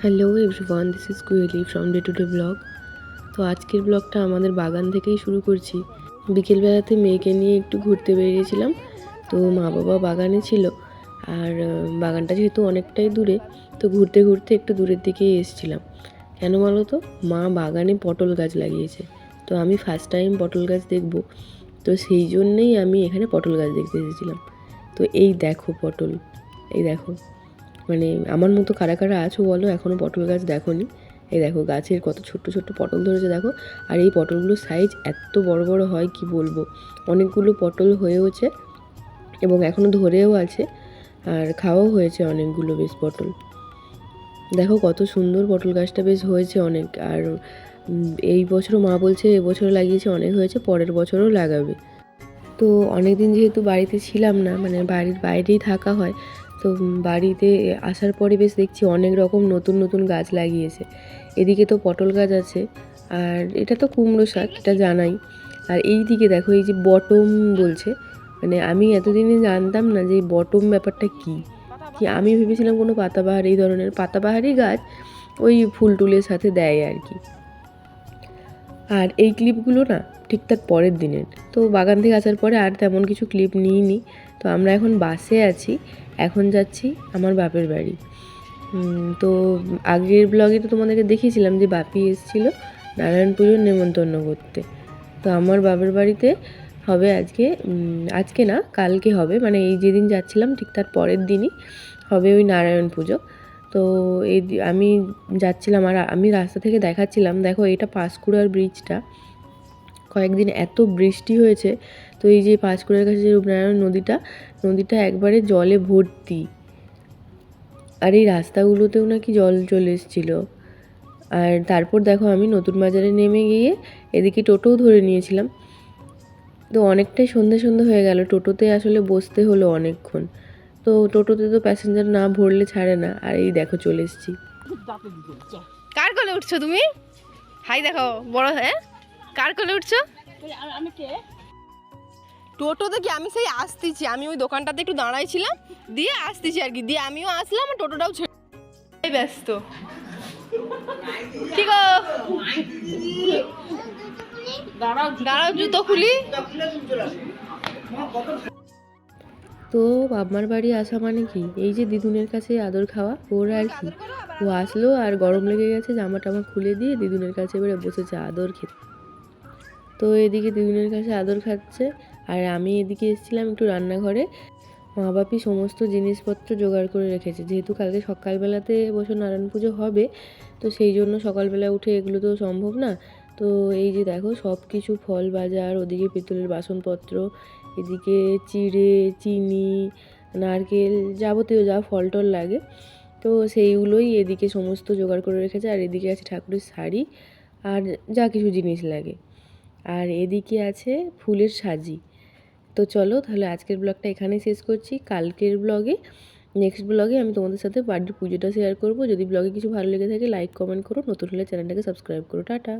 Hello everyone, this is Koeli from day to day blog. তো আজকের ব্লগটা আমাদের বাগান থেকেই শুরু করছি। বিকেলবেলাতে মেয়েকে নিয়ে একটু ঘুরতে বেরিয়েছিলাম। তো মা বাবা বাগানে ছিল, আর বাগানটা যেহেতু অনেকটাই দূরে, তো ঘুরতে ঘুরতে একটু দূরের দিকেই এসেছিলাম। কেন বলো তো, মা বাগানে পটল গাছ লাগিয়েছে। তো আমি ফার্স্ট টাইম পটল গাছ দেখব, তো সেই জন্যেই আমি এখানে পটল গাছ দেখতে এসেছিলাম। তো এই দেখো পটল, এই দেখো, মানে আমার মতো কারা কারা আছো বলো এখনও পটল গাছ দেখোনি। এই দেখো গাছের কত ছোট্ট ছোট্ট পটল ধরেছে দেখো। আর এই পটলগুলোর সাইজ এত বড় বড় হয় কি বলবো। অনেকগুলো পটল হয়েওছে এবং এখনও ধরেও আছে, আর খাওয়াও হয়েছে অনেকগুলো বেশ পটল। দেখো কত সুন্দর পটল গাছটা বেশ হয়েছে অনেক। আর এই বছরও মা বলছে এবছর লাগিয়েছে অনেক হয়েছে, পরের বছরও লাগাবে। তো অনেক দিন যেহেতু বাড়িতে ছিলাম না, মানে বাড়ির বাইরেই থাকা হয়, তো বাড়িতে আসার পরে বেশ দেখছি অনেক রকম নতুন নতুন গাছ লাগিয়েছে। এদিকে তো পটল গাছ আছে, আর এটা তো কুমড়ো শাক, এটা জানাই। আর এই দিকে দেখো এই যে বটম বলছে, মানে আমি এতদিনে জানতাম না যে বটম ব্যাপারটা কী। আমি ভেবেছিলাম কোনো পাতাবাহার, এই ধরনের পাতাবাহারই গাছ, ওই ফুল টুলের সাথে দেয় আর কি। আর এই ক্লিপগুলো না ঠিক তার পরের দিনের। তো বাগান থেকে আসার পরে আর তেমন কিছু ক্লিপ নিইনি। তো আমরা এখন বাসে আছি, এখন যাচ্ছি আমার বাপের বাড়ি। তো আগের ব্লগে তো তোমাদেরকে দেখিয়েছিলাম যে বাপি এসেছিলো নারায়ণ পুজোর নেমন্তন্ন করতে। তো আমার বাপের বাড়িতে হবে আজকে না কালকে হবে, মানে এই যেদিন যাচ্ছিলাম ঠিক তার পরের দিনই হবে ওই নারায়ণ পুজো। তো আমি যাচ্ছিলাম, আর আমি রাস্তা থেকে দেখাচ্ছিলাম, দেখো এটা পাঁশকুড়ার ব্রিজটা। কয়েকদিন এত বৃষ্টি হয়েছে, তো এই যে পাঁশকুড়ার কাছে যে রূপনারায়ণ নদীটা একবারে জলে ভর্তি। আর এই রাস্তাগুলোতেও নাকি জল চলে এসেছিলো। আর তারপর দেখো আমি নতুন বাজারে নেমে গিয়ে এদিকে টোটোও ধরে নিয়েছিলাম। তো অনেকটাই সন্ধে সন্ধে হয়ে গেল, টোটোতে আসলে বসতে হলো অনেকক্ষণ। তো টোটোতে তো প্যাসেঞ্জার না ভরলে ছাড়ে না। আর এই দেখো চলে এসেছি। কার কোলে উঠছো তুমি? হাই দেখো বড়, হ্যাঁ কার কোলে উঠছো? টোটোতে কি আমি সেই আসতেছি, আমি ওই দোকানটাতে একটু দাঁড়াইছিলাম, দিয়ে আসতেছি আর কি, দিয়ে আমিও আসলাম আর টোটোটাও ছেড়ে ব্যস্ত। কি গো দাঁড়াও জুতো খুলি। তো বাপমার বাড়ি আসা মানে কি, এই যে দিদুনের কাছে আদর খাওয়া, ওর আর কি। ও আসলো আর গরম লেগে গেছে, জামা টামা খুলে দিয়ে দিদুনের কাছে এবারে বসেছে আদর খেতে। তো এদিকে দিদুনের কাছে আদর খাচ্ছে, আর আমি এদিকে এসেছিলাম একটু রান্নাঘরে। মা বাপি সমস্ত জিনিসপত্র জোগাড় করে রেখেছে, যেহেতু কালকে সকালবেলাতে বছর নারায়ণ পুজো হবে, তো সেই জন্য সকালবেলা উঠে এগুলো তো সম্ভব না। তো এই যে দেখো সব কিছু ফল বাজার, ওদিকে পিতলের বাসনপত্র, এদিকে চিড়ে, চিনি, নারকেল, যাবতীয় যা ফল টল লাগে, তো সেইগুলোই এদিকে সমস্ত জোগাড় করে রেখেছে। আর এদিকে আছে ঠাকুরের শাড়ি আর যা কিছু জিনিস লাগে, আর এদিকে আছে ফুলের সাজি। তো চলো তাহলে আজকের ব্লগটা এখানেই শেষ করছি। নেক্সট ব্লগে আমি তোমাদের সাথে বাড়ির পুজোটা শেয়ার করব। যদি ব্লগে কিছু ভালো লেগে থাকে লাইক কমেন্ট করো, নতুন হলে চ্যানেলটাকে সাবস্ক্রাইব করো। টাটা।